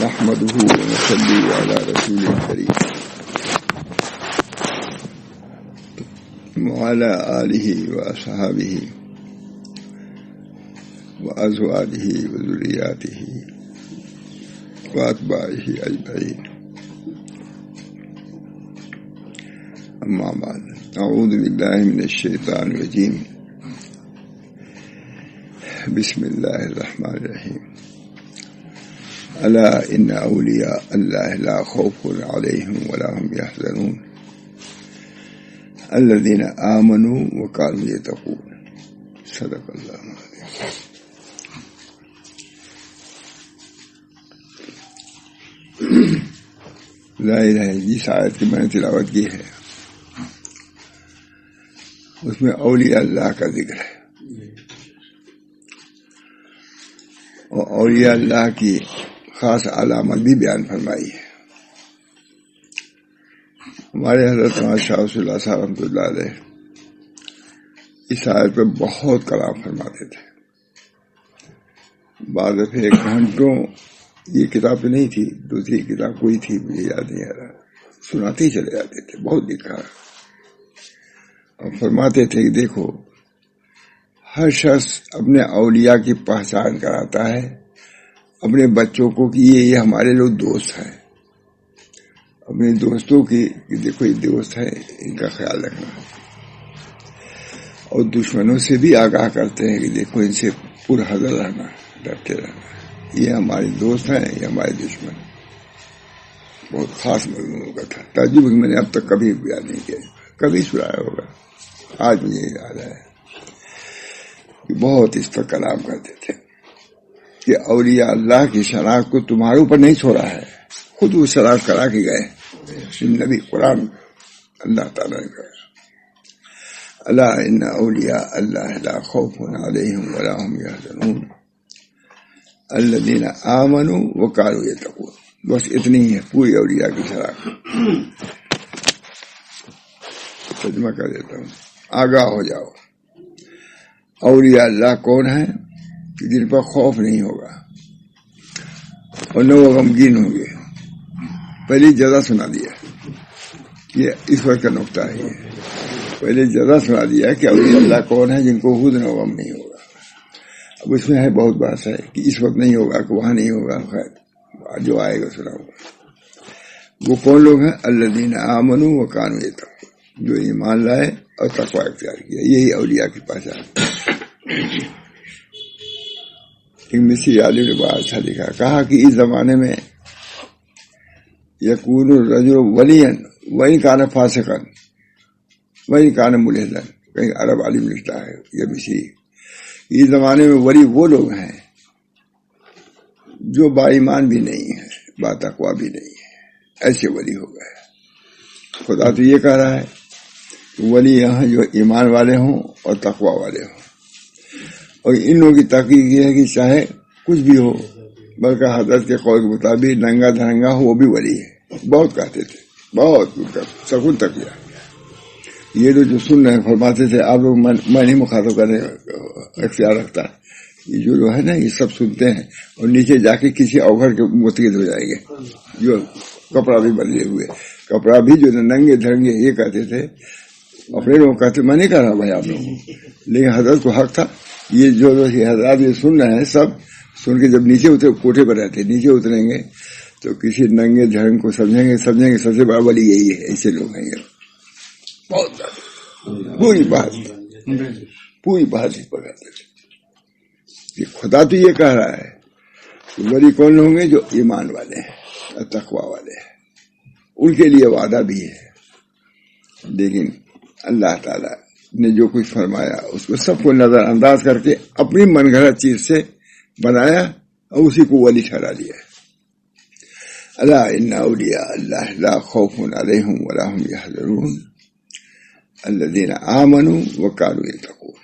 نحمده ونصلي على رسوله الكريم وعلى آله وأصحابه وأزواجه وذرياته وأتباعه أجمعين. أما بعد، أعوذ بالله من الشيطان الرجيم. بسم الله الرحمن الرحيم. ألا إن أولياء الله لا خوف عليهم ولا هم يحزنون الذين آمنوا وكانوا يتقون. صدق الله العظيم. لا الہ الا جس آیت کی میں نے تلاوت کی ہے اس میں اولیاء اللہ کا ذکر ہے، اور اولیاء اللہ کی خاص علامت بھی بیان فرمائی ہے. ہمارے حضرت شاہ رسول اللہ صاحب رحمۃ اللہ علیہ اس آیت پہ بہت کلام فرماتے تھے. بعض دفعہ گھنٹوں، یہ کتاب تو نہیں تھی، دوسری کتاب کوئی تھی مجھے یاد نہیں آ رہا، سناتے ہی چلے جاتے تھے. بہت لکھا اور فرماتے تھے کہ دیکھو، ہر شخص اپنے اولیاء کی پہچان کراتا ہے اپنے بچوں کو کہ یہ ہمارے لوگ دوست ہیں. اپنے دوستوں کی کہ دیکھو یہ دوست ہے، ان کا خیال رکھنا. اور دشمنوں سے بھی آگاہ کرتے ہیں کہ دیکھو ان سے پر حذر رہنا، ڈرتے رہنا، یہ ہمارے دوست ہیں، یہ ہمارے دشمن. بہت خاص مضمون کا تھا، ترجمہ میں نے اب تک کبھی بیان نہیں کیا، کبھی سنایا ہوگا، آج مجھے یاد ہے. بہت اس پر کلام کرتے تھے کہ اولیاء اللہ کی شناخت کو تمہارے اوپر نہیں چھوڑا ہے، خود وہ شناخت کرا کے گئے. نبی قرآن اللہ تعالیٰ نے کہا الا ان اولیاء اللہ لا خوف علیہم ولا هم يحزنون الذین آمنوا وكانوا يتقون. بس اتنی ہے پوری اولیاء کی شناخت. ترجمہ کر دیتا ہوں، آگاہ ہو جاؤ. اولیاء اللہ کون ہیں کہ جن پر خوف نہیں ہوگا اور نہ وہ غمگین ہوں گے. پہلی جزا سنا دیا، یہ اس وقت کا نقطہ ہے. یہ پہلے جزا سنا دیا کہ اولیاء اللہ کون ہے جن کو خود نہ غم نہیں ہوگا. اب اس میں ہے بہت بات ہے کہ اس وقت نہیں ہوگا کہ وہاں نہیں ہوگا، خیر جو آئے گا سناؤں گا. وہ کون لوگ ہیں؟ الذین آمنوا وکانوا یتقون، جو ایمان لائے اور تقوی اختیار کیا. یہی اولیاء کی پہچان. ایک مصری عالم نے بڑا اچھا لکھا، کہا کہ اس زمانے میں یکون الرجل ولیا وان کان فاسقا وان کان ملحدا. کہیں عرب عالم لکھتا ہے یہ مصری، اس زمانے میں ولی وہ لوگ ہیں جو با ایمان بھی نہیں ہے، با تقوی بھی نہیں ہے، ایسے ولی ہو گئے. خدا تو یہ کہہ رہا ہے ولی یہاں جو ایمان والے ہوں اور تقوی والے ہوں. اور ان لوگوں کی تحقیق یہ ہے کہ چاہے کچھ بھی ہو، بلکہ حضرت کے قول کے مطابق ننگا دھرنگا ہو وہ بھی ولی ہے. بہت کہتے تھے، بہت سکون تک کیا. یہ جو سن رہے ہیں فرماتے تھے آپ لوگ، میں نہیں مخاطب کرنے اختیار رکھتا، یہ جو ہے نا یہ سب سنتے ہیں اور نیچے جا کے کسی اوگھر کے متقد ہو جائیں گے جو کپڑا بھی بدلے ہوئے، کپڑا بھی جو ننگے دھرنگے. یہ کہتے تھے اپنے لوگ کہتے، میں نہیں کہہ رہا بھائی آپ لوگوں، لیکن حضرت کو حق تھا. یہ جو حضرات یہ سن رہے ہیں سب سن کے جب نیچے اترے، کوٹھے پر رہتے نیچے اتریں گے تو کسی ننگے دھرنگ کو سمجھیں گے سب سے بڑا ولی یہی ہے. ایسے لوگ ہیں یہ بہت زیادہ. پوری بات اس پر کرتے تھے کہ خدا تو یہ کہہ رہا ہے کہ ولی کون ہوں گے؟ جو ایمان والے ہیں اور تقوی والے ہیں، ان کے لیے وعدہ بھی ہے. لیکن اللہ تعالی نے جو کچھ فرمایا اس کو سب کو نظر انداز کر کے اپنی من گھڑت چیز سے بنایا اور اسی کو ولی ٹھہرا دیا. الا ان اولیاء اللہ لا خوف علیہم ولا هم يحزنون الذین آمنوا وكانوا يتقون.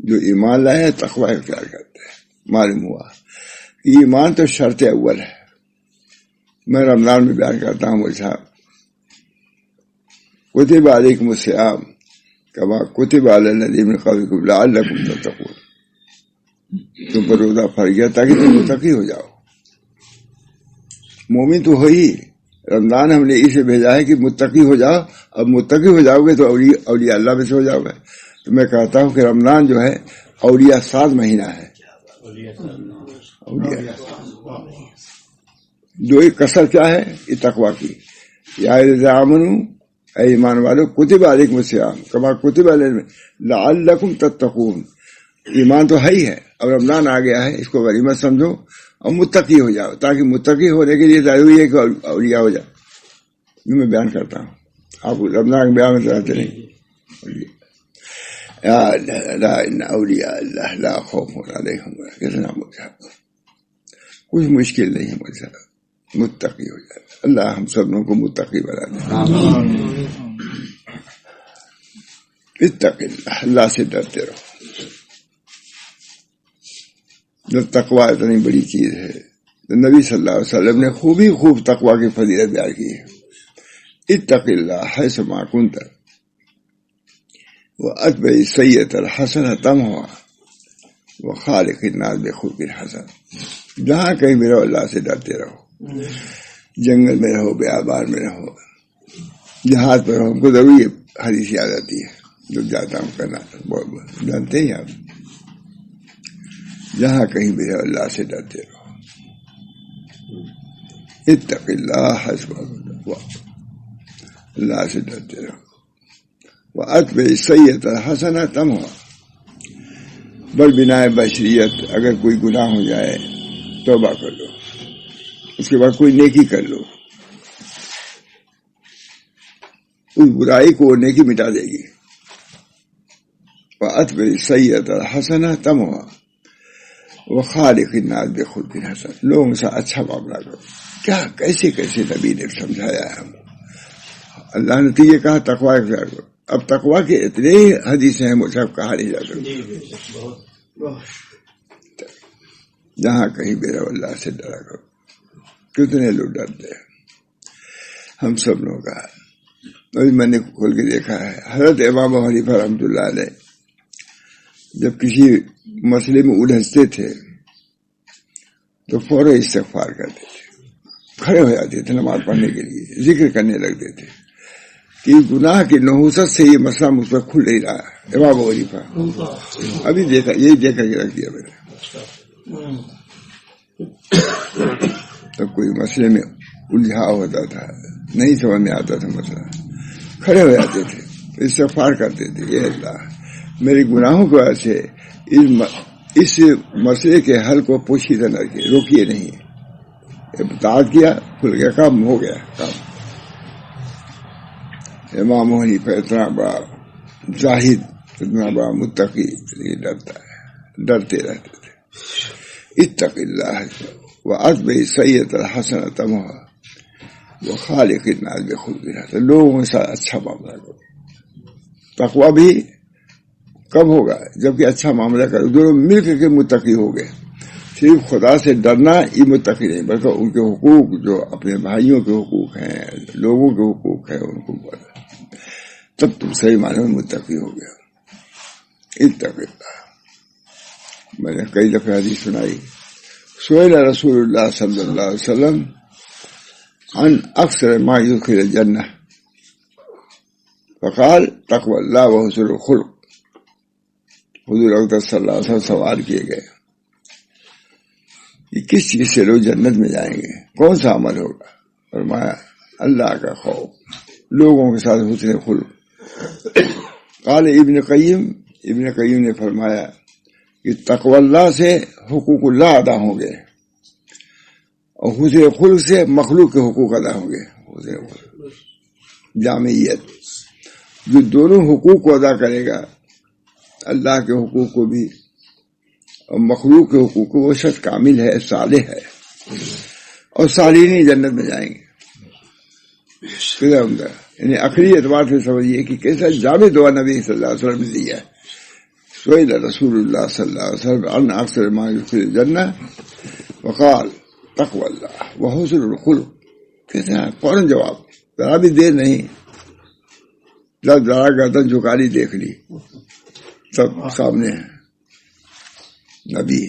جو ایمان لائے تقوی اختیار کرتے ہیں. معلوم ہوا کہ ایمان تو شرط اول ہے. میں رمضان میں بیان کرتا ہوں مول صاحب، کتب علیکم الصیام کما کتب علی الذین من قبلکم لعلکم تتقون. تم پر روزہ فرض کیا تاکہ تم متقی ہو جاؤ. مومن تو ہو ہی. رمضان ہم نے اسے بھیجا ہے کہ متقی ہو جاؤ. اب متقی ہو جاؤ گے تو اولیاء اللہ میں سے ہو جاؤ گے. تو میں کہتا ہوں کہ رمضان جو ہے اولیاء ساز مہینہ ہے. اولیاء جو ایک کثر کیا ہے یہ تقویٰ کی. یا آمنو اے ایمان والو کتب علیکم الصیام کما کتب علیکم لعلکم تتقون. ایمان تو ہے ہی ہے. اب رمضان آ گیا ہے اس کو غنیمت سمجھو اور متقی ہو جاؤ, تاکہ متقی ہونے کے لیے ضروری ہے کہ اولیاء ہو جاؤ. یہ میں بیان کرتا ہوں, آپ رمضان کے بیان میں رہتے نہیں. اولیاء اللہ لا خوف علیہم. کتنا کچھ مشکل نہیں ہے مجھ سے, متقی ہو جائے. اللہ ہم سب لوگوں کو متقی بنا دے. اتق اللہ, اللہ سے ڈرتے رہو. جب تقوی اتنی بڑی چیز ہے تو نبی صلی اللہ علیہ وسلم نے خوب تقوی کی فضیلت بیان کی ہے. اتق اللہ حیث ما کنت واتبع السیئۃ الحسنۃ تمحها وخالق الناس بخلق حسن. جہاں کہیں بھی رہو اللہ سے ڈرتے رہو. جنگل میں رہو, بیابان میں رہو, جہاز پر رہو. ہم کو ضروری حدیث یاد آتی ہے جب جاتا ہوں کرنا, جانتے ہیں آپ. جہاں کہیں بھی رہو اللہ سے ڈرتے رہو. اتق اللہ اللہ سے ڈرتے رہو. واتبع السیئۃ الحسنۃ تمحها. بل بنا بشریت اگر کوئی گناہ ہو جائے توبہ کر لو, اس کے بعد کوئی نیکی کر لو, اس برائی کو نیکی مٹا دے گی. واتبع السیئۃ الحسنۃ تمحها وخالق الناس بخلق حسن. لوگوں سے اچھا معاملہ کرو. کیا کیسے کیسے نبی نے سمجھایا ہے ہم. اللہ نے تو یہ کہا تقوی اختیار کرو. اب تقوی کے اتنے حدیث ہیں وہ سب کہا نہیں جا سکتے. جہاں کہیں بھی رہو اللہ سے ڈرا کرو. کتنے لوگ ڈرتے ہیں ہم سب لوگوں کا. ابھی میں نے کھول کے دیکھا ہے حضرت امام ابو حنیفہ رحمۃ اللہ علیہ جب کسی مسئلے میں الجھتے تھے تو فوراً استغفار کرتے تھے, کھڑے ہو جاتے تھے نماز پڑھنے کے لیے, ذکر کرنے لگتے تھے کہ گناہ کی نحوست سے یہ مسئلہ مجھ پر کھل نہیں رہا ہے. امام ابو حنیفہ ابھی دیکھا, یہی دیکھ کر کے رکھ دیا میں نے. تب کوئی مسئلے میں الجھا ہوتا تھا, نہیں سمجھ میں آتا تھا مسئلہ, کھڑے ہو جاتے تھے, استغفار کرتے تھے. اے اللہ میرے گناہوں کی وجہ سے اس مسئلے کے حل کو پوشیدہ نہ کیے, روکیے نہیں. اطاعت کیا, کھل گیا, کام ہو گیا کام. امام حنیفہ اتنا بڑا زاہد, اتنا بڑا متقی, ڈرتے رہتے تھے. اتق اللہ واتبع السیئۃ الحسنۃ تمحها وخالق الناس بخلق حسن. لوگوں کے ساتھ اچھا معاملہ کرو. تقوی بھی کب ہوگا جبکہ اچھا معاملہ کرو. دونوں مل کر کے متقی ہو گئے. صرف خدا سے ڈرنا یہ متقی نہیں, بلکہ ان کے حقوق جو اپنے بھائیوں کے حقوق ہیں, لوگوں کے حقوق ہیں, ان کو بڑھا, تب تم صحیح معنی میں متقی ہو گیا. اتق اللہ. میں نے کئی دفعہ حدیث سنائی. سئل رسول اللہ صلی اللہ علیہ وسلم عن اکثر ما يدخل الجنہ فقال تقوی اللہ وحسن الخلق. حضور اکرم صلی اللہ علیہ وسلم سوال کیے گئے کہ کس چیز سے لوگ جنت میں جائیں گے, کون سا عمل ہوگا؟ فرمایا اللہ کا خوف, لوگوں کے ساتھ حسن خلق. قال ابن قیم نے فرمایا کہ تقوی اللہ سے حقوق اللہ ادا ہوں گے اور حسن خلق سے مخلوق کے حقوق ادا ہوں گے. حسن خلق جامعیت, جو دونوں حقوق کو ادا کرے گا, اللہ کے حقوق کو بھی اور مخلوق کے حقوق کو, وہ شخص کامل ہے, صالح ہے, اور صالحین جنت میں جائیں گے. یعنی آخری اعتبار سے سمجھیے کہ کیسا جامع دعا نبی صلی اللہ علیہ وسلم نے دیا ہے. سئل رسول اللہ صلی اللہ علیہ وسلم عن اکثر ما يدخل الجنہ وقال تقوی اللہ وحسن الخلق. کہتے ہیں فوراً جواب, ذرا بھی دیر نہیں, ذرا گردن جھکا لی, دیکھ لی, سب سامنے ہے. نبی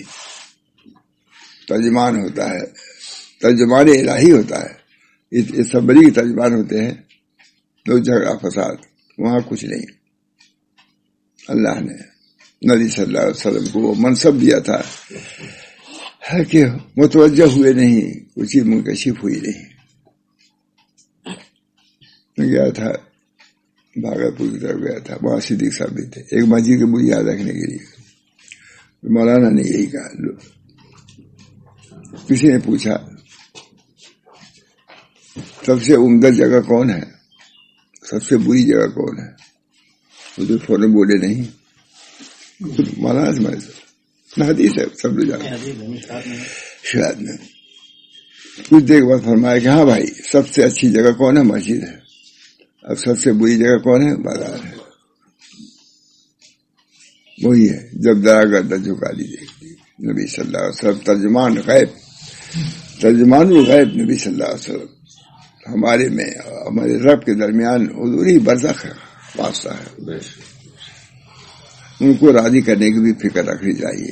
ترجمان ہوتا ہے ترجمان الہی ہوتا ہے. اس سبری کے ترجمان ہوتے ہیں. تو جھگڑا فساد وہاں کچھ نہیں. اللہ نے نبی صلی اللہ علیہ وسلم کو وہ منصب دیا تھا ہے کہ متوجہ ہوئے نہیں, کوئی چیز منکشف ہوئی نہیں. میں گیا تھا بھاگلپور کی طرف گیا تھا, وہاں صدیق صاحب بھی تھے. ایک مسجد کی بنیاد رکھنے کے لیے مولانا نے یہی کہا. کسی نے پوچھا سب سے عمدہ جگہ کون ہے, سب سے بری جگہ کون ہے؟ وہ فوراً بولے نہیں, مولانا سمجھ حدیث ہے, سب لوگ جانتے. شاید میں کچھ دیر بعد فرمایا کہ ہاں بھائی, سب سے اچھی جگہ کون ہے؟ مسجد ہے. اب سب سے بری جگہ کون ہے؟ بازار ہے. وہی ہے جب ذرا گردن جھکا لیجیے. نبی صلی اللہ علیہ وسلم ترجمان غیب, ترجمان الغیب نبی صلی اللہ علیہ وسلم. ہمارے میں ہمارے رب کے درمیان حضوری برزخ ہے, واسطہ ہے. ان کو راضی کرنے کی بھی فکر رکھنی چاہیے.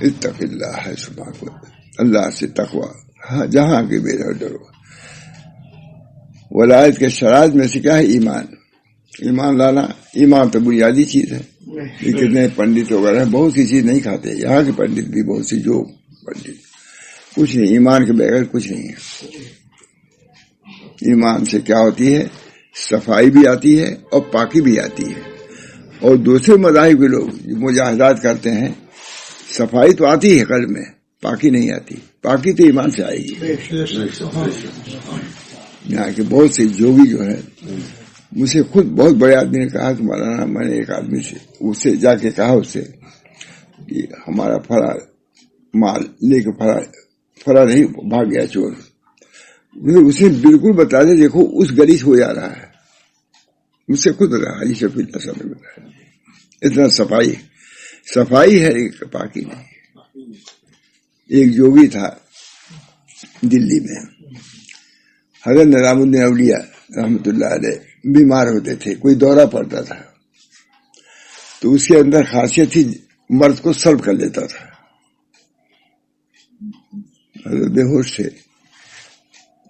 اتق اللہ ہے سبحان, اللہ سے تقوی, ہاں جہاں کے بے ڈرو. ولایت کے شرائط میں سے کیا ہے؟ ایمان. ایمان لانا, ایمان تو بنیادی چیز ہے. یہ کتنے پنڈت وغیرہ بہت سی چیز نہیں کھاتے, یہاں کے پنڈت بھی بہت سی, جو پنڈت کچھ نہیں, ایمان کے بغیر کچھ نہیں ہے. ایمان سے کیا ہوتی ہے؟ صفائی بھی آتی ہے اور پاکی بھی آتی ہے. اور دوسرے مذاہب کے لوگ جو مجاہدات کرتے ہیں, صفائی تو آتی ہے قلب میں, پاکی نہیں آتی. پاکی تو ایمان سے آئے گی. یہاں کے بہت سے جوگی جو ہے, مجھ سے خود بہت بڑے آدمی نے کہا کہ مولانا, میں نے ایک آدمی سے اس سے جا کے کہا اس سے کہ ہمارا فلاں مال لے کے فرا نہیں بھاگ گیا چور. اسے بالکل بتا دے, دیکھو اس گلی سے ہو جا رہا ہے. مجھ سے خود رہا حاجی شفیع صاحب نے بتایا. اتنا صفائی ہے, ایک پاکی نہیں. ایک جوگی تھا دلی میں, حضرت نظام الدین اولیاء رحمۃ اللہ علیہ, بیمار ہوتے تھے, کوئی دورہ پڑتا تھا تو اس کے اندر خاصیت تھی, مرد کو سلب کر لیتا تھا. حضرت بے ہوش تھے,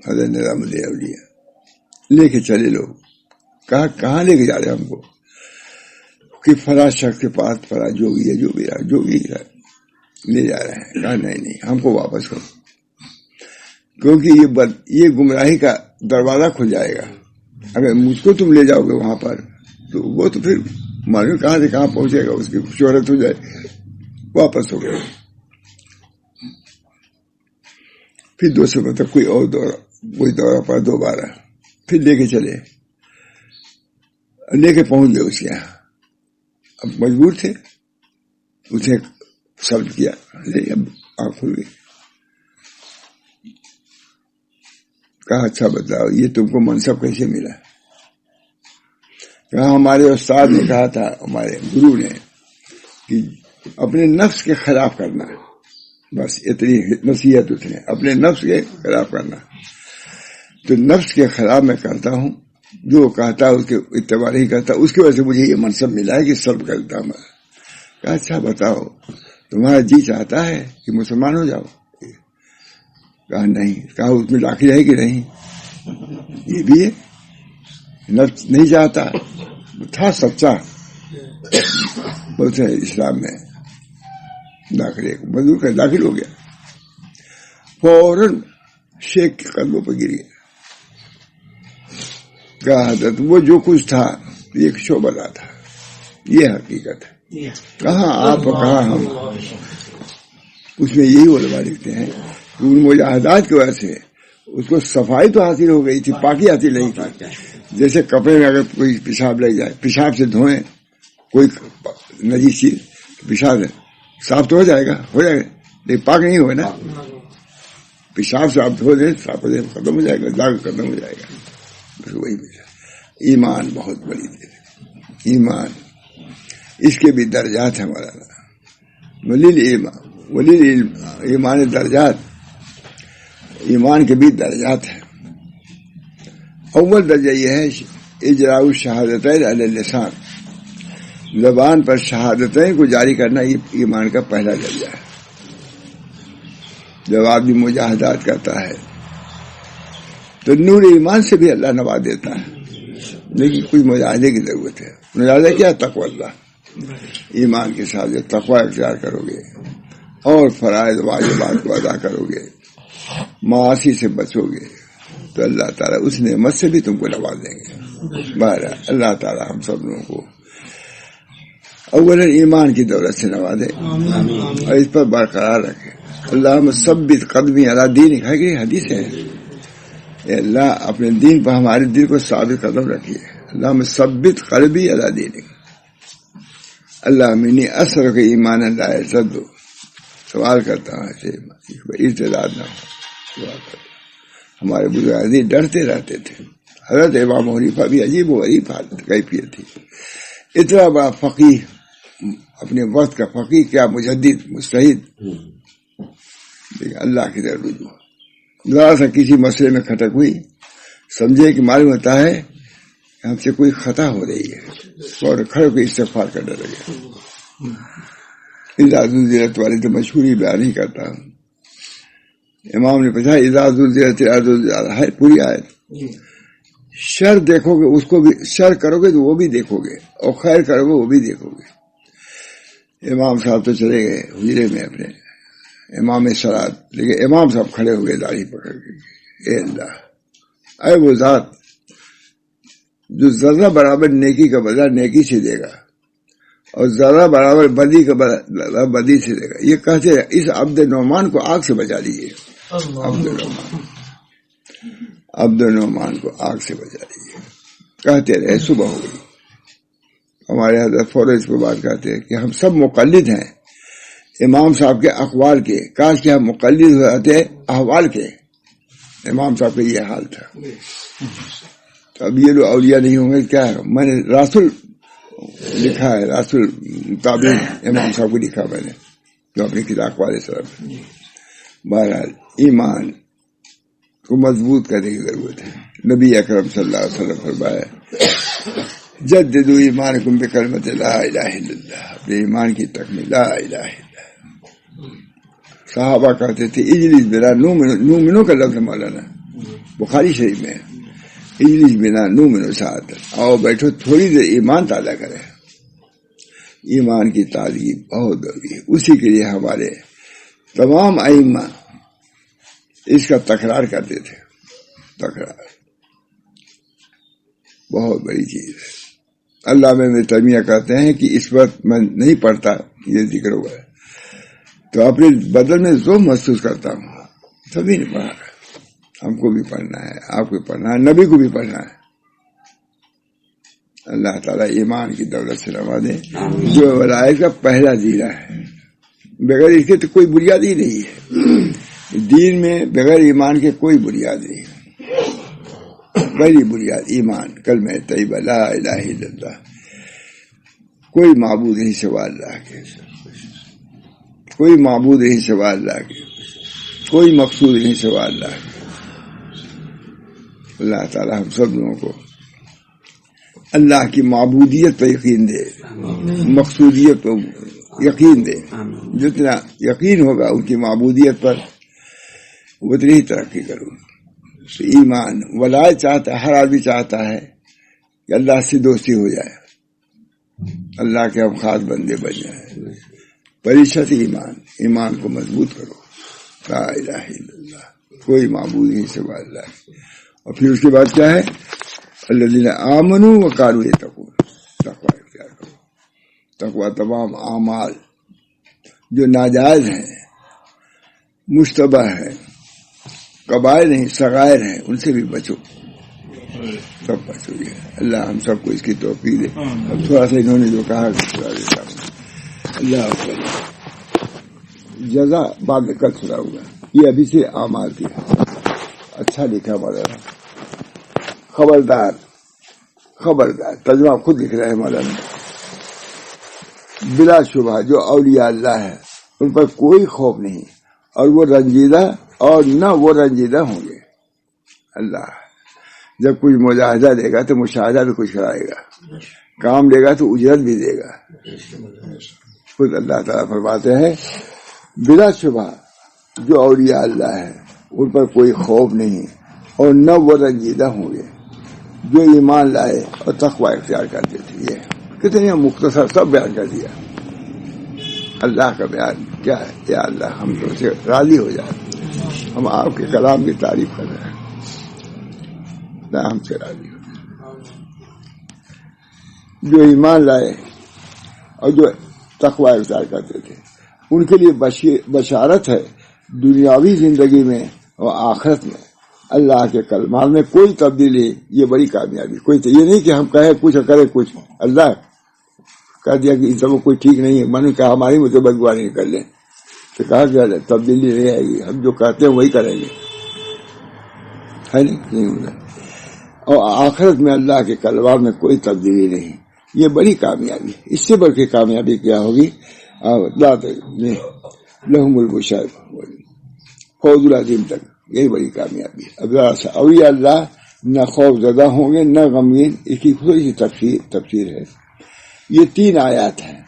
حضرت نظام الدین اولیاء لے کے چلے لوگ. کہا کہاں لے کے جا رہے ہم کو؟ کہ فلاں شخص کے پاس فلاں جوگی ہے, جوگی لے جا رہے ہیں. کہا نہیں, ہم کو واپس کرو, کیونکہ یہ گمراہی کا دروازہ کھل جائے گا. اگر مجھ کو تم لے جاؤ گے وہاں پر تو وہ تو پھر معلوم کہاں سے کہاں پہنچے گا, اس کی شہرت ہو جائے. واپس ہو گئے. پھر دوسرے مطلب کوئی دورہ پر دوبارہ پھر لے کے چلے, لے کے پہنچ گئے اس کے یہاں. اب مجبور تھے, اسے سلب کیا, اب آنکھ کھل گئی. کہا اچھا بتاؤ یہ تم کو منصب کیسے ملا؟ کہا ہمارے استاد نے کہا تھا, ہمارے گرو نے, کہ اپنے نفس کے خلاف کرنا, بس اتنی نصیحت اس نے, اپنے نفس کے خلاف کرنا. تو نفس کے خلاف میں کرتا ہوں, جو کہتا اس کے اتباع نہیں کرتا, اس کی وجہ سے مجھے یہ منصب ملا ہے کہ سلب کرتا ہوں. کہا اچھا بتاؤ تمہارا جی چاہتا ہے کہ مسلمان ہو جاؤ؟ کہا نہیں. کہا اس میں داخل ہے کہ نہیں؟ یہ بھی ہے, نفس نہیں چاہتا, تھا سچا, بولتے اسلام میں داخلے منظور کر داخل ہو گیا. فوراً شیخ کے قدموں پہ گر گیا. کہا حضرت وہ جو کچھ تھا ایک شعبہ تھا, یہ حقیقت ہے. کہاں آپ کہاں ہم. اس میں یہی علماء لکھتے ہیں کہ ان مجاہدات کی وجہ سے اس کو صفائی تو حاصل ہو گئی تھی, پاکی حاصل نہیں تھی. جیسے کپڑے میں اگر کوئی پیشاب لگ جائے, پیشاب سے دھوئیں کوئی نجیس چیز, پیشاب صاف تو ہو جائے گا, لیکن پاک نہیں ہوئے نا. پیشاب سے آپ دھو دیں, صاف ہو جائے, ختم ہو جائے گا, داغ ختم ہو جائے گا. بس وہی ایمان بہت بڑی چیز ہے. ایمان اس کے بھی درجات ہیں. ولیل ایمان درجات, ایمان کے بھی درجات ہیں. اول درجہ یہ ہے اجراء الشہادتین علی اللسان, زبان پر شہادتین کو جاری کرنا, یہ ایمان کا پہلا درجہ ہے. جب آدمی مجاہدات کرتا ہے تو نور ایمان سے بھی اللہ نواز دیتا ہے، لیکن کچھ مجاہدے کی ضرورت ہے۔ مجاہدہ کیا؟ تقوی اللہ، ایمان کے ساتھ جو تقوی اختیار کرو گے اور فرائض واجبات کو ادا کرو گے، معاصی سے بچو گے، تو اللہ تعالیٰ اس نعمت سے بھی تم کو نواز دیں گے۔ بہرحال اللہ تعالیٰ ہم سب لوگوں کو اولا ایمان کی دولت سے نوازے اور اس پر برقرار رکھے۔ اللہم ثبت قدمی علی دینک، ہے کہ حدیث ہے، اے اللہ اپنے دین پر ہمارے دل کو ثابت قدم رکھیے۔ اللہم ثبت قلبی علی دینک، اللہم انی اسألک ایمانا لا یرتد۔ سوال کرتا ہوں ایسے ارتداد نہ ہو۔ ہمارے بزرگ ڈرتے رہتے تھے۔ حضرت امام حنیفہ بھی عجیب و غریب کیفیت تھی، اتنا بڑا فقیہ، اپنے وقت کا فقیہ، کیا مجدد مجتہد، لیکن اللہ کی طرف رجوع۔ ذرا سا کسی مسئلے میں کھٹک ہوئی، سمجھے کہ معلوم ہوتا ہے کہ ہم سے کوئی خطا ہو رہی ہے، اور کھڑے کو استغفار کرنے لگے۔ اذا زلزلت والی تو مشہوری بیان نہیں کرتا ہوں۔ امام نے پوچھا اذا زلزلت الارض زلزالہا، ہے پوری آیت۔ شر دیکھو گے اس کو بھی، شر کرو گے تو وہ بھی دیکھو گے، اور خیر کرو گے وہ بھی دیکھو گے۔ امام صاحب تو چلے گئے حجرے میں اپنے، امام صلاۃ، لیکن امام صاحب کھڑے ہو گئے داڑھی پکڑ کے، اے اللہ، اے وہ ذات جو ذرہ برابر نیکی کا بدلہ نیکی سے دے گا اور ذرہ برابر بدی کا بدلہ بدی سے دے گا، یہ کہتے ہیں اس عبد نعمان کو آگ سے بچا دیجیے۔ عبد النعمان کو آگ سے بچا دیجیے، کہتے رہے۔ صبح ہو گئی، ہمارے حضرت فوراً اس کو بات کہتے ہیں کہ ہم سب مقلد ہیں امام صاحب کے اقوال کے، کاش کہ ہم مقلد ہو جاتے احوال کے۔ امام صاحب کا یہ حال تھا۔ تو اب یہ لوگ اولیاء نہیں ہوں گے کیا ہے؟ میں نے رسول لکھا ہے، رسول تابعین امام صاحب کو لکھا میں نے، جو اپنی کتاب اقوال صرف۔ بہرحال ایمان کو مضبوط کرنے کی ضرورت ہے۔ نبی اکرم صلی اللہ علیہ وسلم فرمایا جددوا ایمانکم بکلمۃ لا الہ الا اللہ، اپنے ایمان کی تکمیل لا الہ الا اللہ۔ صحابہ کہتے تھے اجلس بنا نؤمن کا لفظ مولانا بخاری شریف میں، اجلس بنا نؤمن ساتھ، آؤ بیٹھو تھوڑی دیر ایمان تازہ کرے۔ ایمان کی تازگی بہت ضروری ہے، اسی کے لیے ہمارے تمام ائمہ اس کا تکرار کرتے تھے۔ تکرار بہت بڑی چیز ہے۔ علامہ ابن تیمیہ کہتے ہیں کہ اس وقت میں نہیں پڑھتا یہ ذکر ہوا ہے تو اپنے بدن میں ذوق محسوس کرتا ہوں، سبھی نے پڑھا ہے، ہم کو بھی پڑھنا ہے، آپ کو پڑھنا ہے، نبی کو بھی پڑھنا ہے۔ اللہ تعالیٰ ایمان کی دولت سے نوازے، جو ولایت کا پہلا زیرہ ہے، بغیر اس کے تو کوئی بنیاد ہی نہیں ہے دین میں، بغیر ایمان کے کوئی بنیاد نہیں ہے۔ پہلی بنیاد ایمان، کلمہ طیبہ لا الہ الا اللہ، کوئی معبود نہیں سوا اللہ کے، کوئی معبود نہیں سوا اللہ کے، کوئی مقصود نہیں سوا اللہ کے۔ اللہ تعالی ہم سب لوگوں کو اللہ کی معبودیت پر یقین دے، مقصودیت پر یقین دے۔ جتنا یقین ہوگا ان کی معبودیت پر اتنی ہی ترقی کروں۔ ایمان ولایت چاہتا ہے، ہر آدمی چاہتا ہے کہ اللہ سے دوستی ہو جائے، اللہ کے ہم خاص بندے بن جائیں۔ پریشت ایمان، ایمان کو مضبوط کرو، لا الہ الا اللہ، کوئی معبود نہیں سوا اللہ۔ اور پھر اس کے بعد کیا ہے؟ الذین آمنوا وکانوا یتقون، تقوی اختیار کرو۔ تقوی تمام اعمال جو ناجائز ہیں، مشتبہ ہیں، کبائر نہیں صغائر ہیں، ان سے بھی بچو، سب بچو گے۔ اللہ ہم سب کو اس کی توفیق دے۔ اب تھوڑا سا انہوں نے جو کہا اللہ جزا بعد میں کل سنا ہوگا، یہ ابھی سے اعمال کی اچھا لکھا مولانا۔ خبردار خبردار، ترجمہ خود لکھ رہے ہیں مولانا، بلا شبہ جو اولیاء اللہ ہے ان پر کوئی خوف نہیں، اور وہ رنجیدہ اور نہ وہ رنجیدہ ہوں گے۔ اللہ جب کچھ مجاہدہ دے گا تو مشاہدہ بھی کچھ کرائے گا، کام دے گا تو اجرت بھی دے گا۔ خود اللہ تعالیٰ فرماتے ہیں بلا شبہ جو اولیاء اللہ ہیں ان پر کوئی خوف نہیں اور نہ وہ رنجیدہ ہوں گے جو ایمان لائے اور تقوی اختیار کرتے تھے. یہ کتنے مختصر سب بیان کر دیا. اللہ کا بیان کیا ہے؟ یا اللہ ہم تو سے راضی ہو جائے. ہم آپ کے کلام کی تعریف کر رہے ہیں، نہ ہم سے راضی ہو جائے. جو ایمان لائے اور جو تقوی اختیار کرتے تھے ان کے لیے بشارت ہے دنیاوی زندگی میں اور آخرت میں. اللہ کے کلمات میں کوئی تبدیلی، یہ بڑی کامیابی. کوئی یہ نہیں کہ ہم کہیں کچھ اور کرے کچھ. اللہ کہہ دیا کہ ان سب کوئی ٹھیک نہیں ہے، میں نے کہا ہماری مجھے بدگوانی کر لیں تو کہا کہ تبدیلی نہیں آئے گی، ہم جو کہتے ہیں وہی کریں گے، ہے نہیں ہوگا. اور آخرت میں اللہ کے کلمات میں کوئی تبدیلی نہیں. یہ بڑی کامیابی. اس سے بڑھ کے کامیابی کیا ہوگی؟ لہم البشر فوز العظیم تک، یہی بڑی کامیابی. اب اولیاء اللہ نہ خوف زدہ ہوں گے نہ غمگین. اس کی تھوڑی سی تفسیر ہے. یہ 3 آیات ہیں،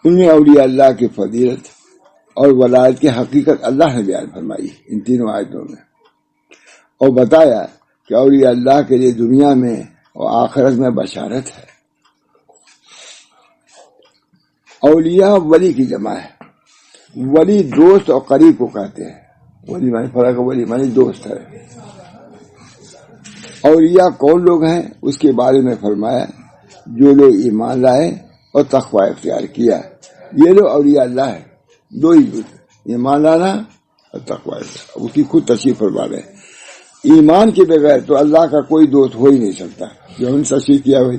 ان میں اولیاء اللہ کی فضیلت اور ولایت کی حقیقت اللہ نے بیان فرمائی ان 3 آیتوں میں، اور بتایا کہ اولیاء اللہ کے لیے دنیا میں اور آخرت میں بشارت ہے. اولیاء ولی کی جمع ہے. ولی دوست اور قریب کو کہتے ہیں. ولی معنی فرق ہے، ولی معنی دوست ہے. اولیاء کون لوگ ہیں اس کے بارے میں فرمایا جو لوگ ایمان لائے اور تقوی اختیار کیا. یہ لوگ اولیاء اللہ ہے. 2 ہی چیز، ایمان لانا اور تقوی اختیار. اس کی خود تشریح فرما رہے ہیں. ایمان کے بغیر تو اللہ کا کوئی دوست ہو ہی نہیں سکتا. جو ہم نے تشریح کیا ہوئی،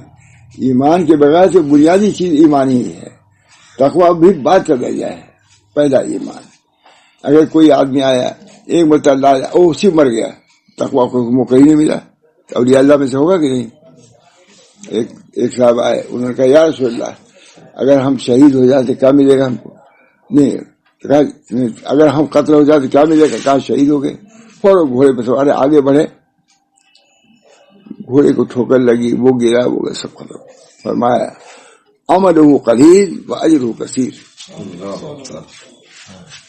ایمان کے بغیر سے بنیادی چیز ایمان ہی ہے. تقوی بھی بات چل رہی ہے. پہلا ایمان. اگر کوئی آدمی آیا ایک مرتبہ اللہ اسی مر گیا، تقوی کو موقع ہی نہیں ملا. اولیاء اللہ میں سے ہوگا کہ نہیں؟ ایک صاحب آئے، انہوں نے کہا یا رسول اللہ اگر ہم شہید ہو جاتے کیا ملے گا ہم کو؟ نہیں. اگر ہم قتل ہو جاتے کیا ملے گا؟ کہا شہید ہو گئے. فوراً گھوڑے پہ سوارے آگے بڑھے، گھوڑے کو ٹھوکر لگی، وہ گرا، وہ سب ختم. فرمایا عملہ قلیل و اجرہ کثیر.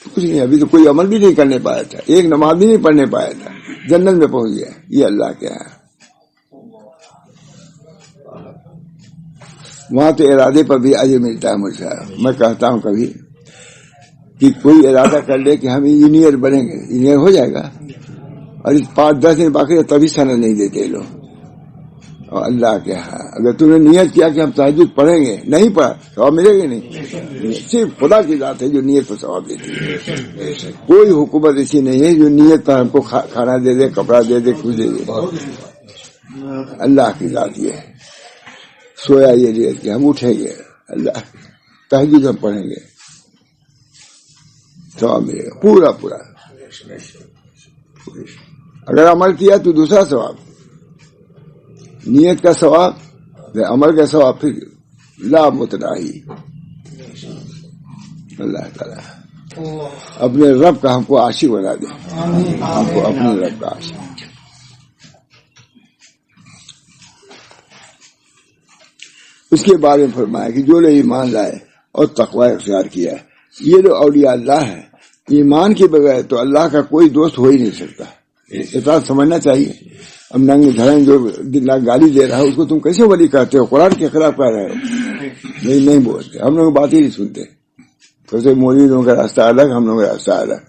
کچھ نہیں، ابھی تو کوئی عمل بھی نہیں کرنے پایا تھا، ایک نماز بھی نہیں پڑھنے پایا تھا، جنت میں پہنچ گیا. یہ اللہ کیا ہے. وہاں تو ارادے پر بھی اجر ملتا ہے. مجھے میں کہتا ہوں کبھی کہ کوئی ارادہ کر لے کہ ہم انجینئر بنیں گے، انجینئر ہو جائے گا، اور 5-10 دن باقی تبھی سند نہیں دیتے لوگ. اور اللہ کے ہاں اگر تم نے نیت کیا کہ ہم تہجد پڑھیں گے، نہیں پڑھا ثواب ملے گا نہیں. صرف خدا کی ذات ہے جو نیت پر ثواب دیتی ہے. کوئی حکومت ایسی نہیں ہے جو نیت پر ہم کو کھانا دے دے، کپڑا دے دے، کچھ دے دے. اللہ کی ذات یہ ہے. سویا یہ نیت کہ ہم اٹھیں گے، اللہ تہجد ہم پڑھیں گے، ثواب ملے گا پورا پورا. اگر عمل کیا تو دوسرا ثواب، نیت کا ثواب، عمل کا ثواب پھر لا متناہی. اللہ تعالیٰ اپنے رب کا ہم کو عاشق بنا دے، ہم کو اپنے رب کا عاشق. اس کے بارے میں فرمایا کہ جو لوگ ایمان لائے اور تقوی اختیار کیا، یہ لوگ اولیاء اللہ ہیں. ایمان کے بغیر تو اللہ کا کوئی دوست ہو ہی نہیں سکتا. اتنا سمجھنا چاہیے. اب ننگے دھڑیں جو گالی دے رہا ہے اس کو تم کیسے ولی کہتے ہو؟ قرآن کے خلاف کہہ رہے ہو. نہیں بولتے، ہم لوگ بات ہی نہیں سنتے. تو مولوی لوگوں کا راستہ الگ، ہم لوگوں کا راستہ الگ.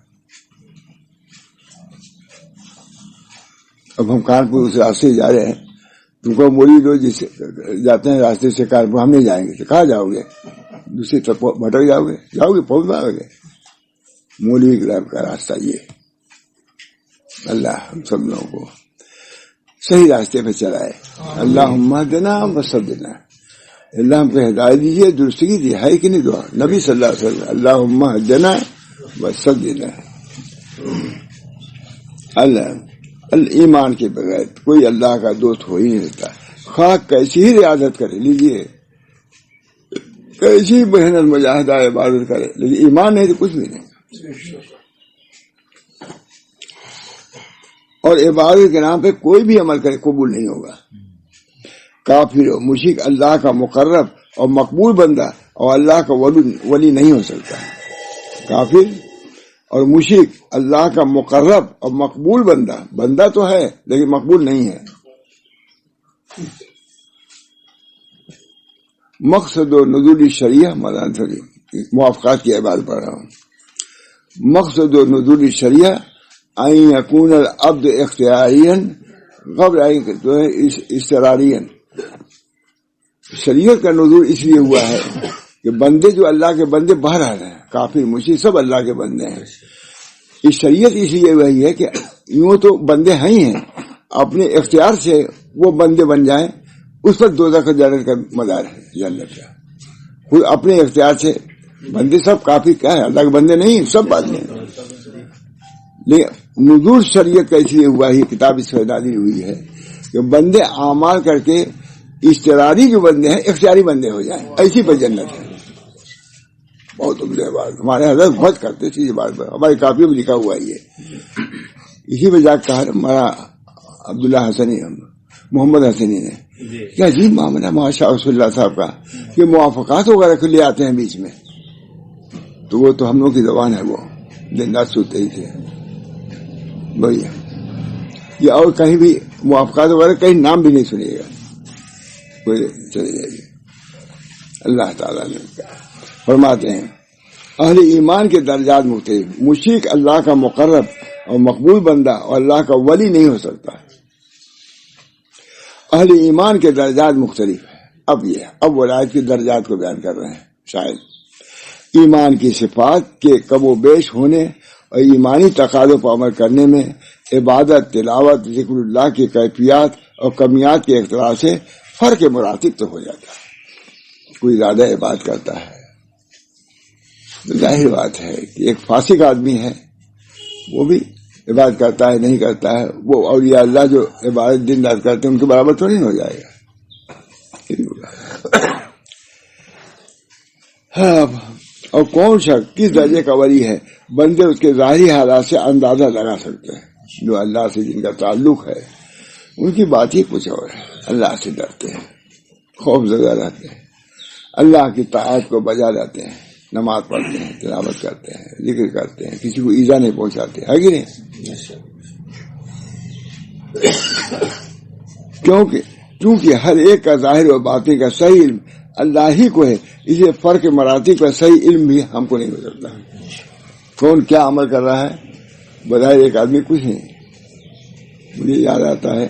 اب ہم کانپور اس راستے جا رہے ہیں، تم کو مولوی لوگ جس جاتے ہیں راستے سے کانپور، ہم نہیں جائیں گے. تو کہاں جاؤ گے؟ دوسری طرف بھٹک جاؤ گے پہنچ جاؤ گے. مولوی کا راستہ یہ. اللہ ہم سب لوگوں کو صحیح راستے پہ چلائے. اللہم اہدنا وسددنا. اللہ ہم کو ہدایت دیجیے، درستگی دی. ہے کہ نہیں دعا نبی صلی اللہ علیہ وسلم؟ اللہم اہدنا وسددنا. اللہ ایمان کے بغیر کوئی اللہ کا دوست ہو ہی نہیں سکتا. خواہ کیسی ہی ریاضت کرے لیجیے، کیسی محنت مجاہدہ عبادت کرے، لیکن ایمان نہیں تو کچھ بھی نہیں. اور عبادت کے نام پہ کوئی بھی عمل کرے قبول نہیں ہوگا. کافر و مشرک اللہ کا مقرب اور مقبول بندہ اور اللہ کا ولی نہیں ہو سکتا. کافر اور مشرک اللہ کا مقرب اور مقبول بندہ، بندہ تو ہے لیکن مقبول نہیں ہے. مقصد و نزول شریعہ، مولانا سری موافقات کی عبارت پڑھ رہا ہوں. مقصد و نزول شریعہ ان یکون العبد اختیاریا قبل اضطراریا. شریعت کا نزول اس لیے ہوا ہے کہ بندے جو اللہ کے بندے باہر آ رہے ہیں، کافر مشرک سب اللہ کے بندے ہیں. اس شریعت اس لیے وہی ہے کہ یوں تو بندے ہیں اپنے اختیار سے وہ بندے بن جائیں، اس پر دوزخ کا جنت کا مدار ہے. جنت کا خود اپنے اختیار سے بندے سب کافی کیا ہے، اللہ کے بندے نہیں سب بات نہیں. لیکن نزول شریعت کا اس لیے ہوا ہی، کتاب اس نازل ہوئی ہے کہ بندے اعمال کر کے اضطراری جو بندے ہیں اختیاری بندے ہو جائیں، ایسی پر جنت ہے. بہت عمدہ بات، ہمارے حضرت بہت کرتے تھے یہ بات، ہماری کاپیوں میں لکھا ہوا ہے یہ. اسی وجہ کہا ہمارا عبداللہ حسنی محمد حسنی نے کیا عجیب معاملہ ماشاء رسول اللہ صاحب کا کہ موافقات وغیرہ کو لے آتے ہیں بیچ میں. تو وہ تو ہم لوگ کی زبان ہے، وہ دن رات سوتے ہی تھے بھیا. یہ اور کہیں بھی موافقات وغیرہ کہیں نام بھی نہیں سنیے گا، کوئی چلے جائے گی. اللہ تعالیٰ نے فرماتے ہیں اہل ایمان کے درجات مختلف. مشرک اللہ کا مقرب اور مقبول بندہ اور اللہ کا ولی نہیں ہو سکتا. اہل ایمان کے درجات مختلف ہیں. اب ولایت کے درجات کو بیان کر رہے ہیں شاید. ایمان کی صفات کے کم و بیش ہونے اور ایمانی تقاضوں پر عمل کرنے میں عبادت، تلاوت، ذکر اللہ کی کیفیات اور کمیات کے اختلاف سے فرق مراتب تو ہو جاتا ہے. کوئی زیادہ عبادت کرتا ہے، ظاہر بات ہے کہ ایک فاسق آدمی ہے وہ بھی عبادت کرتا ہے نہیں کرتا ہے، وہ اولیاء اللہ جو عبادت دن رات کرتے ہیں ان کے برابر تو نہیں ہو جائے گا. اور کون شخص کس درجے کا ولی ہے، بندے اس کے ظاہری حالات سے اندازہ لگا سکتے ہیں. جو اللہ سے جن کا تعلق ہے ان کی بات ہی کچھ اور ہے. اللہ سے ڈرتے ہیں، خوف زدہ رہتے ہیں، اللہ کی طاعت کو بجا لاتے ہیں، نماز پڑھتے ہیں، تلاوت کرتے ہیں، ذکر کرتے ہیں، کسی کو ایذا نہیں پہنچاتے، ہے کہ نہیں؟ کیونکہ ہر ایک کا ظاہر و باطن کا صحیح علم اللہ ہی کو ہے، اس لیے فرق مراتب کا صحیح علم بھی ہم کو نہیں ہو سکتا. کون کیا عمل کر رہا ہے بظاہر ایک آدمی کچھ نہیں. مجھے یاد آتا ہے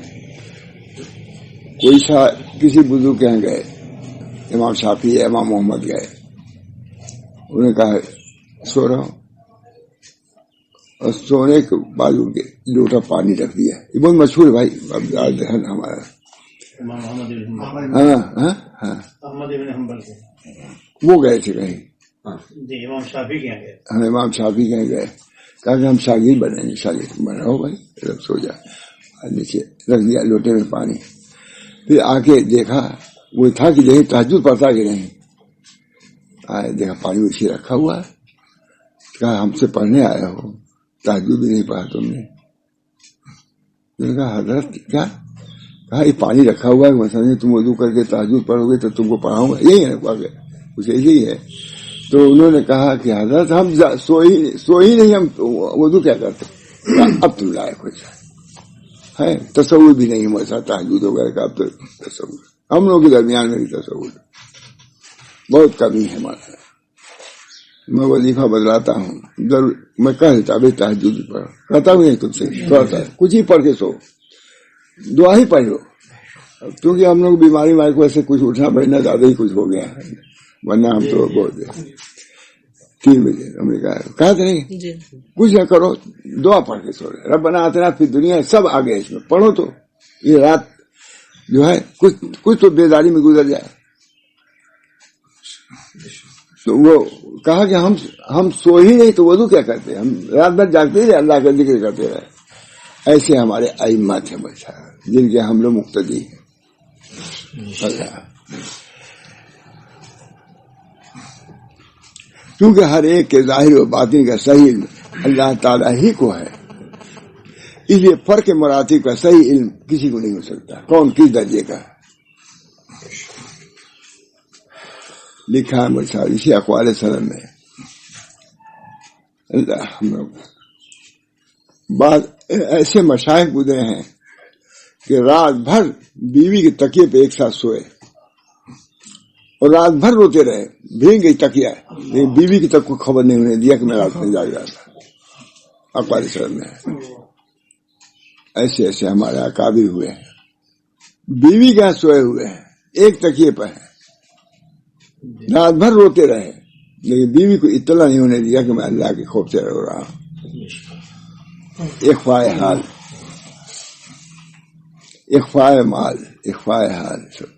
کوئی کسی بزرگ کے یہاں گئے، امام شافعی امام محمد گئے، انہوں نے کہا سو رہا ہوں، اور سونے کے بعد ان کے لوٹا پانی رکھ دیا. یہ بہت مشہور ہے بھائی ہمارا. وہ گئے تھے کہیں، امام شافعی کے گئے، کہا کہ ہم شاگرد بنیں گے. شاگرد بنا ہو بھائی، سو جا. نیچے رکھ دیا لوٹے میں پانی. پھر آ کے دیکھا وہ تھا کہ یہی تہجد پڑھتا کہ نہیں. آئے دیکھا پانی اسی رکھا ہوا ہے. کہا ہم سے پڑھنے آئے ہو، تہجد بھی نہیں پڑھا تم نے. میں نے کہا حضرت کیا؟ کہا یہ پانی رکھا ہوا ہے، میں سمجھے تم وضو کر کے تہجد پڑھو گے تو تم کو پڑھاؤں گا. یہی ہے کچھ ایسے ہی ہے. تو انہوں نے کہا کہ حضرت ہم سو ہی نہیں، ہم وضو کیا کرتے. اب تم لائق ہو جائے ہے، تصور بھی نہیں ہمارا تہجد وغیرہ کا. اب تو تصور ہم لوگوں کے درمیان میں بھی تصور بہت کمی ہے ہمارا. میں وظیفہ بدلاتا ہوں، میں کہہ دیتا ابھی تہجد پڑھ کہتا ہوں نہیں تم سے، تھوڑا سا کچھ ہی پڑھ کے سو، دعا ہی پڑھ لو. کیونکہ ہم لوگ بیماری کو ایسے کچھ اٹھنا بیٹھنا زیادہ ہی کچھ ہو گیا ہے، ورنہ ہم تو بہت 3 بجے ہم نے کہا تھا نہیں کچھ نہ کرو، دعا پڑھ کے سو رہے. ربنا آتنا فی الدنیا سب آگے اس میں پڑھو تو یہ رات جو ہے کچھ تو بیداری میں گزر جائے. تو وہ کہا کہ ہم سو ہی نہیں تو وضو کیا کرتے، ہم رات بھر جاگتے رہے، اللہ کا ذکر کرتے رہے. ایسے ہمارے ائمہ تھے بچہ جن کے ہم لوگ مقتدی ہیں. کیونکہ ہر ایک کے ظاہر و باطن کا صحیح علم اللہ تعالیٰ ہی کو ہے، اس لیے فرق مراتب کا صحیح علم کسی کو نہیں ہو سکتا. کون کس درجے کا لکھا ہے اسی اقوال سلم میں اللہ ہم لوگ بعض ایسے مشائخ گزرے ہیں کہ رات بھر بیوی کے تکیے پہ ایک ساتھ سوئے اور رات بھر روتے رہے، بھیگ گئی تکیا، لیکن بیوی کی تک کو خبر نہیں ہونے دیا کہ میں رات میں جاگ رہا تھا۔ اقوال سر میں ایسے ایسے ہمارے اکابر ہوئے ہیں، بیوی کے ہاتھ سوئے ہوئے ہیں، ایک تکیے پر ہیں، رات بھر روتے رہے، لیکن بیوی کو اطلاع نہیں ہونے دیا کہ میں اللہ کے خوف سے رو رہا ہوں۔ اخفاء حال، اخفاء مال، اخفاء حال سب،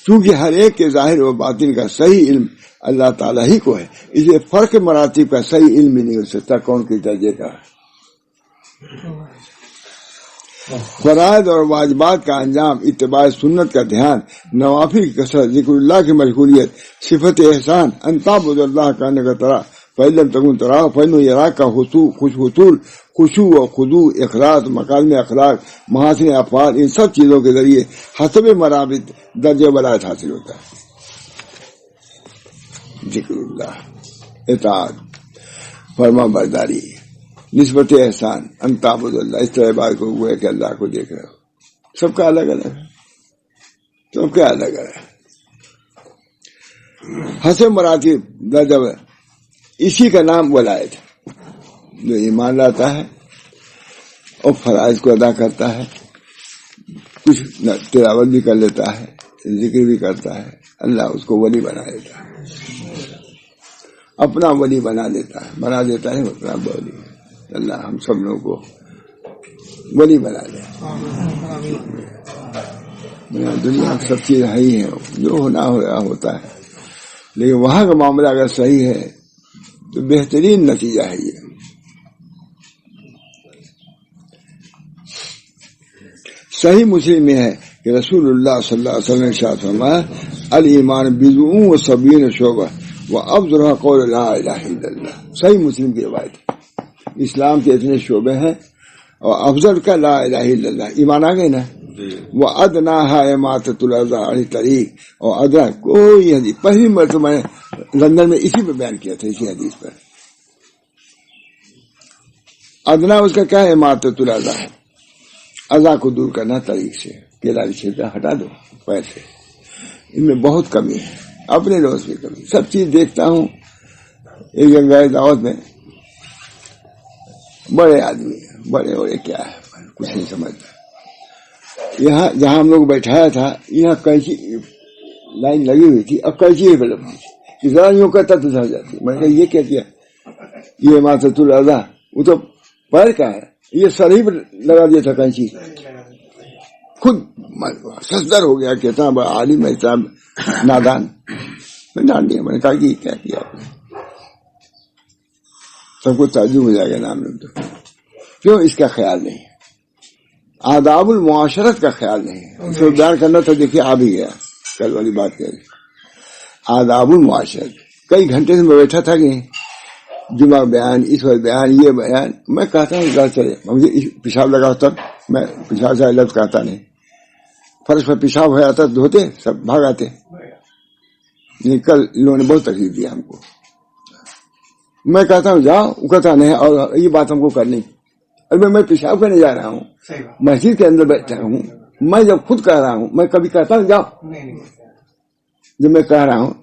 کیونکہ ہر ایک کے ظاہر و باطن کا صحیح علم اللہ تعالیٰ ہی کو ہے، اس لیے فرق مراتب کا صحیح علم ہی نہیں ہو سکتا کون کس درجے کا ہے۔ فرائض اور واجبات کا انجام، اتباع سنت کا دھیان، نوافل کی کثرت، ذکر اللہ کی مشغولیت، صفت احسان، ان تعبد اللہ کہنے کا طرح فَإِلَّمْ تَكُنْ تَرَاهُ فَإِنَّهُ يَرَاكَ، خشوع و خضوع، اخلاص، مکارم اخلاق، محاسن افعال، ان سب چیزوں کے ذریعے حسب مرابط درجہ ولایت حاصل ہوتا ہے۔ ذکر اللہ، اطاعت، فرما برداری، نسبت احسان، ان تعبد اللہ، اس طرح بات کو ہوا ہے کہ اللہ کو دیکھ رہے ہو۔ سب کا الگ الگ ہے، سب کا الگ الگ حسب مراتب درجہ، اسی کا نام ولایت ہے۔ جو ایمان لاتا ہے اور فرائض کو ادا کرتا ہے، کچھ تلاوت بھی کر لیتا ہے، ذکر بھی کرتا ہے، اللہ اس کو ولی بنا دیتا ہے، اپنا ولی بنا دیتا ہے اپنا ولی۔ اللہ ہم سب لوگوں کو ولی بنا دے۔ دنیا میں سب چیز ہے ہی ہے، جو ہونا ہوتا ہے، لیکن وہاں کا معاملہ اگر صحیح ہے تو بہترین نتیجہ ہے یہ۔ صحیح مسلم میں ہے کہ رسول اللہ صلی اللہ علیہ وسلم نے ارشاد فرمایا، الایمان بضع و سبعین شعبہ وافضلها قول لا الہ الا اللہ۔ صحیح مسلم کی روایت ہے، اسلام کے اتنے شعبے ہیں اور افضل کا لا الہ الا اللہ، ایمان آ گئے نا۔ وہ ادناہا اماطۃ الاذی عن الطریق، اور ادنا کوئی حدیث پہلی مرتبہ میں لندن میں اسی پہ بیان کیا تھا، اسی حدیث پر۔ ادنا اس کا کیا ہے؟ اماطۃ الاذی، اذا کو دور کرنا طریق سے، کیلا چھیلتا ہٹا دو پیر سے۔ ان میں بہت کمی ہے، اپنے دوست میں کمی، سب چیز دیکھتا ہوں۔ ایک جگہ دعوت میں بڑے آدمی، بڑے کیا ہے کچھ نہیں سمجھتا، یہاں جہاں ہم لوگ بیٹھایا تھا یہاں کینچی لائن لگی ہوئی تھی، اب کینچی اویلیبل تھی، ذرا یوں کرتا تو جھڑ جاتی۔ میں نے کہا یہ کیا کیا؟ یہ اماطۃ الاذی، وہ تو پیر کا ہے، یہ سر ہی پر لگا دیا تھا کینچی، خود سصدر ہو گیا کہ اتنا بڑا عالم ہے، اتنا نادان۔ میں ڈانٹ دیا، میں نے کہا کہ کیا کیا آپ نے؟ سب کو تعجب ہو جائے گا نام لیں تو، کیوں اس کا خیال نہیں؟ آداب المعاشرت کا خیال نہیں، اس کو بیان کرنا تو دیکھیے آ بھی گیا، کل والی بات کہہ رہی۔ آداب المعاشرت، کئی گھنٹے سے میں بیٹھا تھا کہ جمعہ بیان، اس وقت بیان، یہ بیان، میں کہتا ہوں گھر چلے، مجھے پیشاب لگا تب میں پیشاب سے لفظ کہتا نہیں، فرش پر پیشاب ہو جاتا دھوتے سب بھاگ آتے۔ کل انہوں نے بہت تکلیف دیا ہم کو، میں کہتا ہوں جاؤ، وہ کہتا نہیں، اور یہ بات ہم کو کرنی، ابھی میں پیشاب کرنے جا رہا ہوں، مسجد کے اندر بیٹھا ہوں، میں جب خود کہہ رہا ہوں، میں کبھی کہتا ہوں جاؤ، جب میں کہہ رہا ہوں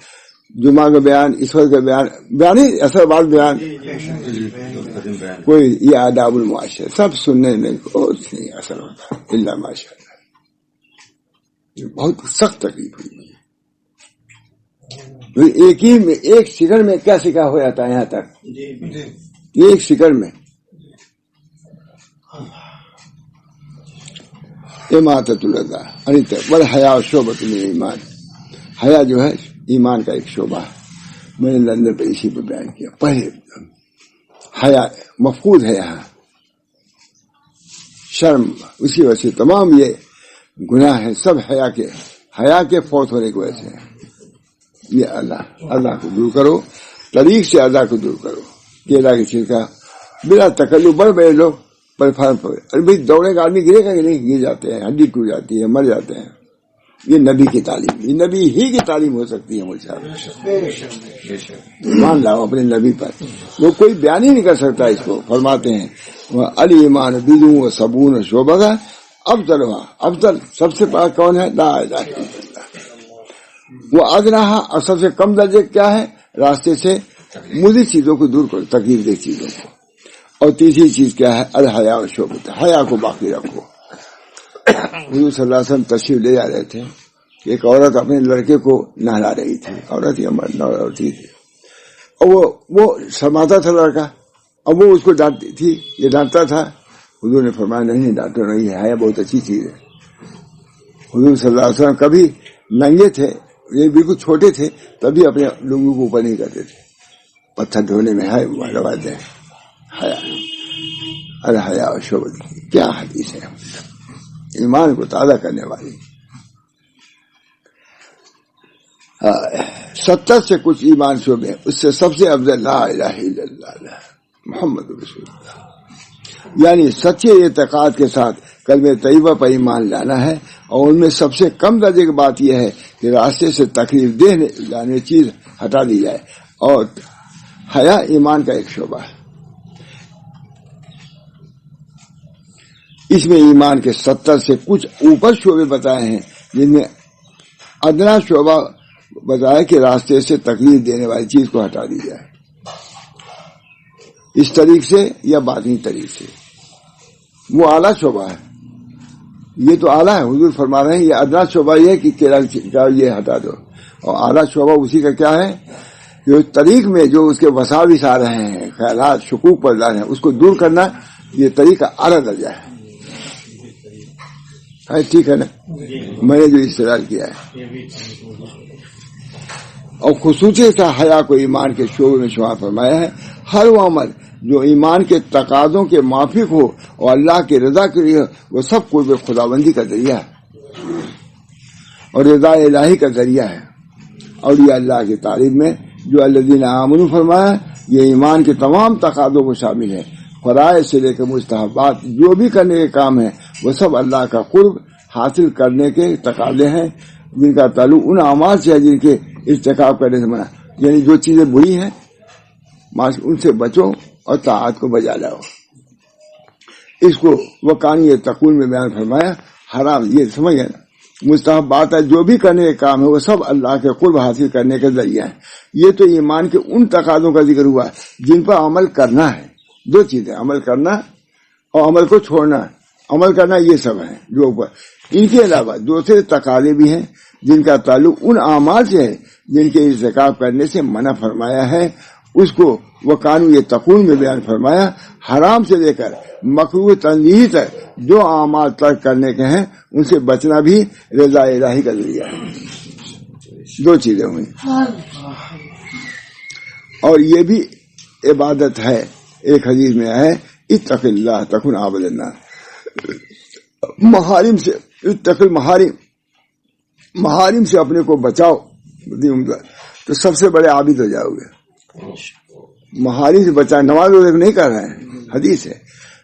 جمعہ کا بیان، اس وقت کا بیان ہی اثر بعد بیان، کوئی یہ آداب المعاشرہ سب سننے میں کچھ نہیں اثر ہوتا الا ماشاء اللہ۔ بہت سخت تکلیف ہوئی مجھے، ایک ہی میں ایک سیکنڈ میں کیا سکھا ہو جاتا ہے یہاں تک، ایک سیکنڈ میں۔ اماطۃ الاذی والحیاء شعبۃ من ایمان، حیا جو ہے ایمان کا ایک شعبہ ہے، میں نے لندن پہ اسی پہ بیان کیا۔ پہلے حیا مفقود ہے یہاں، شرم، اسی وجہ سے تمام یہ گناہ ہے سب حیا کے فوت ہونے کی وجہ سے۔ یہ اللہ کو دور کرو، طریق سے اللہ کو دور کرو، کیلا کی چھلکا بلا تکلف، بڑے بڑے لوگ پلیٹ فارم پر، ارے بھائی دوڑے گا آدمی گرے گا کہ نہیں؟ گر جاتے ہیں، ہڈی ٹوٹ جاتی ہے، مر جاتے ہیں، یہ نبی کی تعلیم، یہ نبی ہی کی تعلیم ہو سکتی ہے مجھے مان لاؤ اپنے نبی پر، وہ کوئی بیان ہی نہیں کر سکتا اس کو۔ فرماتے ہیں وہ علی ایمان بدوں و صبون و شعبہ افضل افضل سب سے بڑا کون ہے؟ لا الہ الا اللہ۔ وہ ادنیٰ اور سب سے کم درجے کیا ہے؟ راستے سے مضر چیزوں کو دور کرو، تکلیف دہ چیزوں کو۔ اور تیسری چیز کیا ہے؟ الحیا و شعبہ، حیا کو باقی رکھو۔ حضور صلی اللہ علیہ وسلم تشریف لے جا رہے تھے، ایک عورت اپنے لڑکے کو نہلا رہی تھی، عورت یا مرد عورتی تھی، اور وہ شرماتا تھا لڑکا، اور وہ اس کو ڈانٹتی تھی، یہ ڈانٹتا تھا۔ حضور نے فرمایا نہیں ڈانٹو نہیں، حیا بہت اچھی چیز ہے۔ حضور صلی اللہ علیہ وسلم کبھی ننگے تھے، یہ بالکل چھوٹے تھے، تبھی اپنے لوگوں کو اوپر نہیں کرتے تھے، پتھر ڈھونے میں ہے روایت ہے حیا۔ الحیا و شعبہ، کیا حدیث ہے، ایمان کو تازہ کرنے والی۔ 70 سے کچھ ایمان شعبے، اس سے سب سے افضل لا الہ الا اللہ محمد رسول اللہ، یعنی سچے اعتقاد کے ساتھ کلمہ طیبہ پر ایمان لانا ہے۔ اور ان میں سب سے کم درجے کی بات یہ ہے کہ راستے سے تکلیف دہ جانے چیز ہٹا دی جائے، اور حیا ایمان کا ایک شعبہ ہے۔ اس میں ایمان کے 70 سے کچھ اوپر شعبے بتائے ہیں، جن میں ادنا شعبہ بتایا کہ راستے سے تکلیف دینے والی چیز کو ہٹا دی جائے، اس طریق سے یا باطنی طریق سے۔ وہ اعلیٰ شعبہ ہے، یہ تو اعلیٰ ہے، حضور فرما رہے ہیں یہ ادنا شعبہ یہ ہے کہ یہ ہٹا دو، اور اعلیٰ شعبہ اسی کا کیا ہے؟ جو طریق میں جو اس کے وساوس آ رہے ہیں، خیالات شکوک پر لا رہے ہیں، اس کو دور کرنا، یہ طریقہ اعلیٰ درجہ ہے۔ ٹھیک ہے نا، میں نے جو استدلال کیا ہے۔ اور خصوصی سے حیا کو ایمان کے شعبے میں شمار فرمایا ہے۔ ہر وہ عمل جو ایمان کے تقاضوں کے موافق ہو اور اللہ کی رضا کے لیے، وہ سب قرب خداوندی کا ذریعہ ہے اور رضا الہی کا ذریعہ ہے۔ اور یہ اللہ کی تعریف میں جو الذین آمنوا فرمایا، یہ ایمان کے تمام تقاضوں کو شامل ہے۔ فرائض سے لے کر مستحبات جو بھی کرنے کے کام ہیں، وہ سب اللہ کا قرب حاصل کرنے کے تقاضے ہیں، جن کا تعلق ان اعمال سے ہے جن کے ارتکاب کرنے سے منع، یعنی جو چیزیں بری ہیں ان سے بچو اور طاعت کو بجا لاؤ۔ اس کو وقانی تقول میں بیان فرمایا۔ حرام یہ سمجھ گئے نا، مستحبات ہے جو بھی کرنے کے کام ہے، وہ سب اللہ کے قرب حاصل کرنے کے ذریعہ ہے۔ یہ تو ایمان کے ان تقاضوں کا ذکر ہوا جن پر عمل کرنا ہے۔ دو چیزیں، عمل کرنا اور عمل کو چھوڑنا۔ عمل کرنا یہ سب ہے جو اوپر، ان کے علاوہ دوسرے تقاضے بھی ہیں جن کا تعلق ان اعمال سے ہے جن کے ارتکاب کرنے سے منع فرمایا ہے۔ اس کو وہ قانون یہ تقول میں بیان فرمایا۔ حرام سے لے کر مکروہ تنزیہی تک جو اعمال ترک کرنے کے ہیں، ان سے بچنا بھی رضا الہی کا ذریعہ ہے۔ دو چیزیں ہوئی، اور یہ بھی عبادت ہے۔ ایک حدیث میں ہے اتق اللہ تکن عابد الناس، محارم سے اتق محارم سے اپنے کو بچاؤ تو سب سے بڑے عابد ہو جاؤ گے۔ محارم سے بچا، نماز روزے نہیں کر رہے ہیں، حدیث ہے۔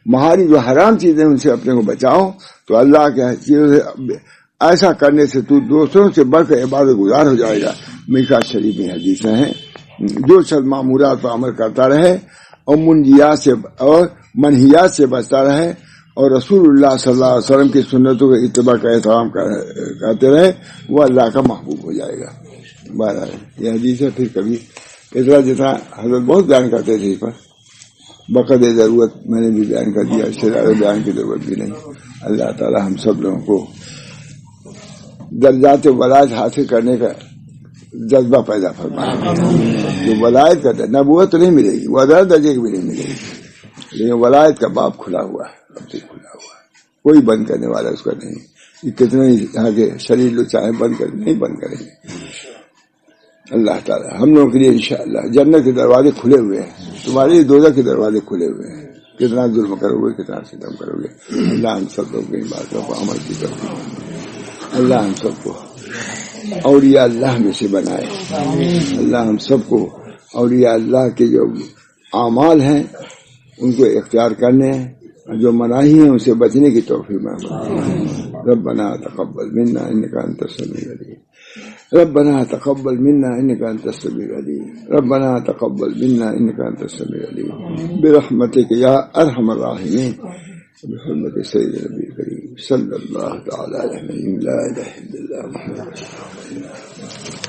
محارم جو حرام چیزیں ان سے اپنے کو بچاؤ تو اللہ کے چیزوں سے ایسا کرنے سے تو دوسروں سے بڑھ کر عبادت گزار ہو جائے گا۔ میقات شریف میں حدیثیں ہیں۔ جو شخص معمورات پر عمل کرتا رہے اور منہیات سے بچتا رہے اور رسول اللہ صلی اللہ علیہ وسلم کی سنتوں کے اتباع کا احترام کرتے رہے، وہ اللہ کا محبوب ہو جائے گا۔ بہرحال یہ حدیث ہے۔ پھر کبھی جتنا حضرت بہت بیان کرتے تھے، اس پر بقدر ضرورت میں نے بھی بیان کر دیا، اس سے زیادہ بیان کی ضرورت بھی نہیں۔ اللہ تعالی ہم سب لوگوں کو درجات ولایت حاصل کرنے کا جذبہ پیدا فرمائے۔ جو ولایت کا نبوت تو نہیں ملے گی، وہ ادھر درجے کی بھی نہیں ملے گی، لیکن ولایت کا باب کھلا ہوا ہے، اب تک کھلا ہوا ہے، کوئی بند کرنے والا اس کا نہیں۔ یہ کتنے یہاں کے شریر لوگ چاہے بند کریں، نہیں بند کریں گے۔ اللہ تعالیٰ ہم لوگوں کے لیے انشاءاللہ جنت کے دروازے کھلے ہوئے ہیں، تمہارے لیے دوزخ کے دروازے کھلے ہوئے ہیں۔ کتنا ظلم کرو گے، کتنا ستم کرو گے، اللہ ہم سب لوگ ان باتوں کو عمل کی توفیق، اللہ ہم سب کو اولیاء اللہ میں سے بنائے۔ اللہ ہم سب کو اولیاء اللہ کے جو اعمال ہیں ان کو اختیار کرنے، جو مناہی ہیں ان سے بچنے کی توفیق میں ربنا تقبل منا إنك أنت السميع العليم. ربنا تقبل منا إنك أنت السميع العليم. ربنا تقبل منا إنك أنت السميع العليم برحمتك يا أرحم الراحمين بحرمة سيد النبي الكريم صلى الله تعالى عليه وسلم. لا إله إلا الله محمد رسول الله.